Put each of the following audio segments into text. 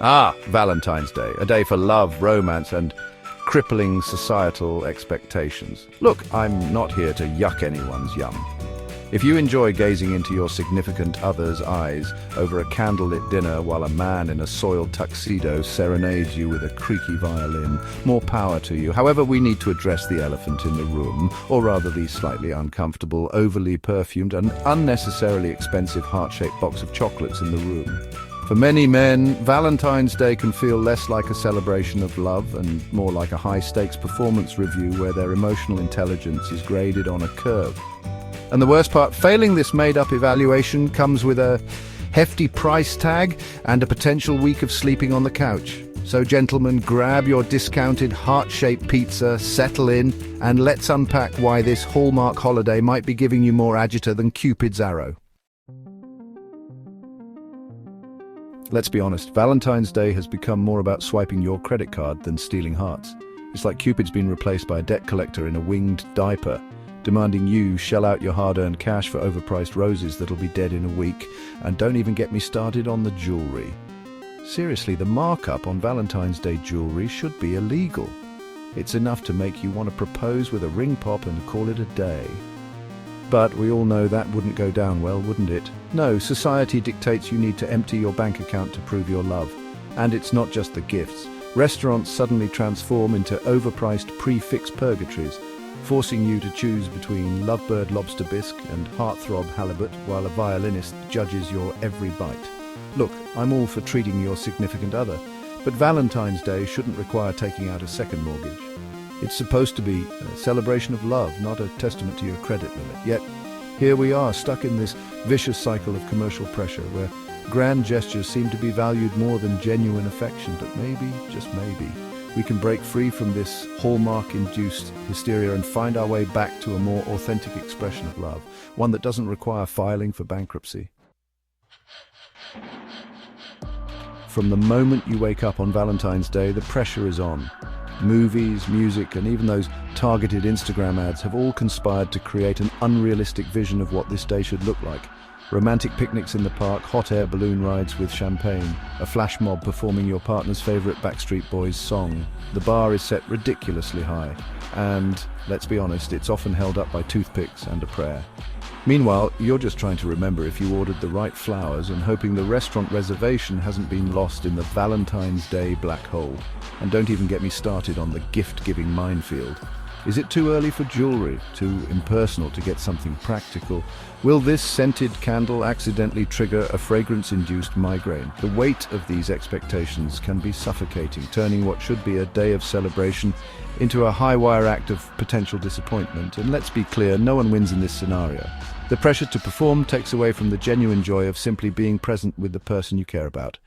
Ah, Valentine's Day, a day for love, romance, and crippling societal expectations. Look, I'm not here to yuck anyone's yum. If you enjoy gazing into your significant other's eyes over a candlelit dinner while a man in a soiled tuxedo serenades you with a creaky violin, more power to you. However, we need to address the elephant in the room, or rather the slightly uncomfortable, overly perfumed and unnecessarily expensive heart-shaped box of chocolates in the room. For many men, Valentine's Day can feel less like a celebration of love and more like a high-stakes performance review where their emotional intelligence is graded on a curve. And the worst part, failing this made-up evaluation comes with a hefty price tag and a potential week of sleeping on the couch. So gentlemen, grab your discounted heart-shaped pizza, settle in, and let's unpack why this Hallmark holiday might be giving you more agita than Cupid's arrow. Let's be honest, Valentine's Day has become more about swiping your credit card than stealing hearts. It's like Cupid's been replaced by a debt collector in a winged diaper, demanding you shell out your hard-earned cash for overpriced roses that'll be dead in a week. And don't even get me started on the jewelry. Seriously, the markup on Valentine's Day jewelry should be illegal. It's enough to make you want to propose with a ring pop and call it a day. But we all know that wouldn't go down well, wouldn't it? No, society dictates you need to empty your bank account to prove your love. And it's not just the gifts. Restaurants suddenly transform into overpriced prix-fixe purgatories, forcing you to choose between lovebird lobster bisque and heartthrob halibut while a violinist judges your every bite. Look, I'm all for treating your significant other, but Valentine's Day shouldn't require taking out a second mortgage. It's supposed to be a celebration of love, not a testament to your credit limit. Yet, here we are, stuck in this vicious cycle of commercial pressure, where grand gestures seem to be valued more than genuine affection. But maybe, just maybe, we can break free from this Hallmark-induced hysteria and find our way back to a more authentic expression of love, one that doesn't require filing for bankruptcy. From the moment you wake up on Valentine's Day, the pressure is on. Movies, music, and even those targeted Instagram ads have all conspired to create an unrealistic vision of what this day should look like. Romantic picnics in the park, hot air balloon rides with champagne, a flash mob performing your partner's favorite Backstreet Boys song. The bar is set ridiculously high, and, let's be honest, it's often held up by toothpicks and a prayer. Meanwhile, you're just trying to remember if you ordered the right flowers and hoping the restaurant reservation hasn't been lost in the Valentine's Day black hole. And don't even get me started on the gift-giving minefield. Is it too early for jewelry? Too impersonal to get something practical? Will this scented candle accidentally trigger a fragrance-induced migraine? The weight of these expectations can be suffocating, turning what should be a day of celebration into a high-wire act of potential disappointment. And let's be clear, no one wins in this scenario. The pressure to perform takes away from the genuine joy of simply being present with the person you care about.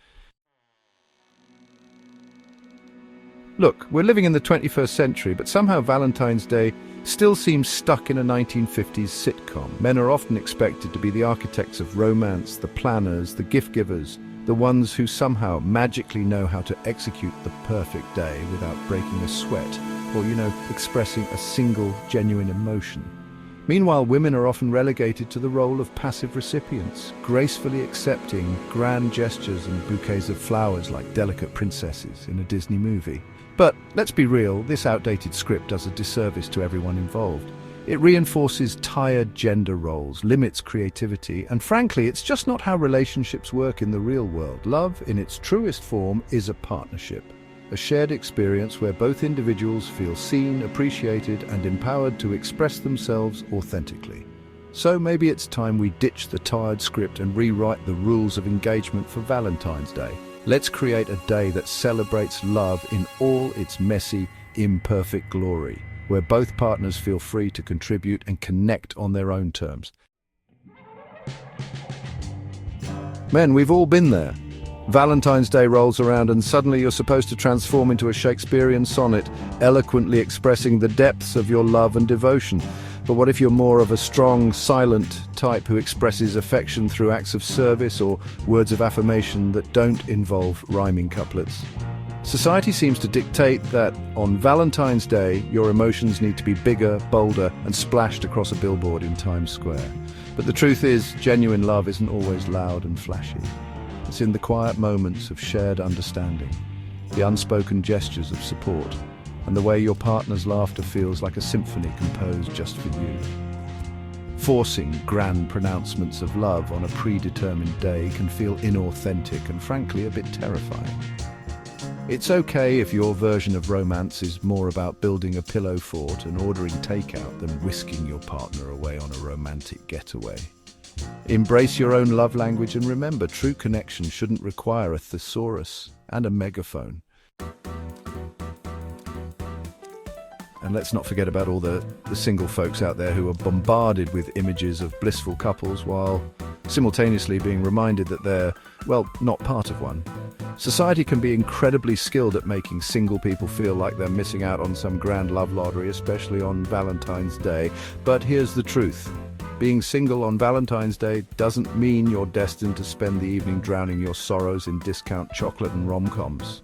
Look, we're living in the 21st century, but somehow Valentine's Day still seems stuck in a 1950s sitcom. Men are often expected to be the architects of romance, the planners, the gift givers, the ones who somehow magically know how to execute the perfect day without breaking a sweat or, expressing a single genuine emotion. Meanwhile, women are often relegated to the role of passive recipients, gracefully accepting grand gestures and bouquets of flowers like delicate princesses in a Disney movie. But let's be real, this outdated script does a disservice to everyone involved. It reinforces tired gender roles, limits creativity, and frankly, it's just not how relationships work in the real world. Love, in its truest form, is a partnership. A shared experience where both individuals feel seen, appreciated, and empowered to express themselves authentically. So maybe it's time we ditch the tired script and rewrite the rules of engagement for Valentine's Day. Let's create a day that celebrates love in all its messy, imperfect glory, where both partners feel free to contribute and connect on their own terms. Men, we've all been there. Valentine's Day rolls around and suddenly you're supposed to transform into a Shakespearean sonnet, eloquently expressing the depths of your love and devotion. But what if you're more of a strong, silent type who expresses affection through acts of service or words of affirmation that don't involve rhyming couplets? Society seems to dictate that on Valentine's Day, your emotions need to be bigger, bolder, and splashed across a billboard in Times Square. But the truth is, genuine love isn't always loud and flashy. It's in the quiet moments of shared understanding, the unspoken gestures of support, and the way your partner's laughter feels like a symphony composed just for you. Forcing grand pronouncements of love on a predetermined day can feel inauthentic and frankly a bit terrifying. It's okay if your version of romance is more about building a pillow fort and ordering takeout than whisking your partner away on a romantic getaway. Embrace your own love language and remember, true connection shouldn't require a thesaurus and a megaphone. And let's not forget about all the single folks out there who are bombarded with images of blissful couples while simultaneously being reminded that they're, well, not part of one. Society can be incredibly skilled at making single people feel like they're missing out on some grand love lottery, especially on Valentine's Day. But here's the truth. Being single on Valentine's Day doesn't mean you're destined to spend the evening drowning your sorrows in discount chocolate and rom-coms.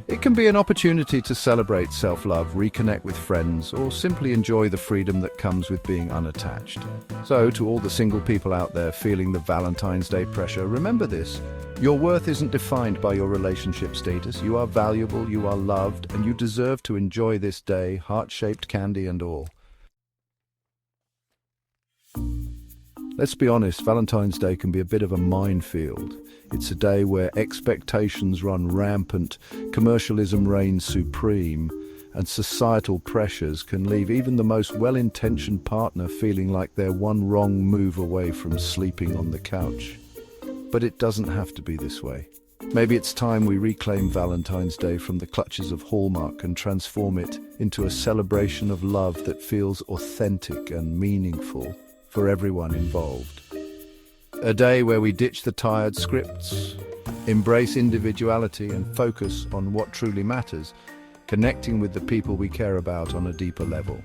It can be an opportunity to celebrate self-love, reconnect with friends, or simply enjoy the freedom that comes with being unattached. So, to all the single people out there feeling the Valentine's Day pressure, remember this. Your worth isn't defined by your relationship status. You are valuable, you are loved, and you deserve to enjoy this day, heart-shaped candy and all. Let's be honest, Valentine's Day can be a bit of a minefield. It's a day where expectations run rampant, commercialism reigns supreme, and societal pressures can leave even the most well-intentioned partner feeling like they're one wrong move away from sleeping on the couch. But it doesn't have to be this way. Maybe it's time we reclaim Valentine's Day from the clutches of Hallmark and transform it into a celebration of love that feels authentic and meaningful for everyone involved. A day where we ditch the tired scripts, embrace individuality and focus on what truly matters, connecting with the people we care about on a deeper level.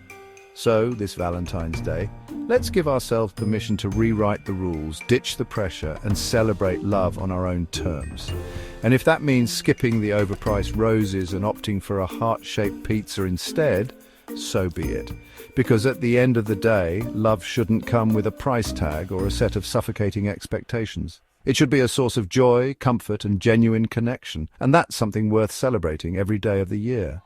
So, this Valentine's Day, let's give ourselves permission to rewrite the rules, ditch the pressure, and celebrate love on our own terms. And if that means skipping the overpriced roses and opting for a heart-shaped pizza instead, so be it. Because at the end of the day, love shouldn't come with a price tag or a set of suffocating expectations. It should be a source of joy, comfort, and genuine connection, and that's something worth celebrating every day of the year.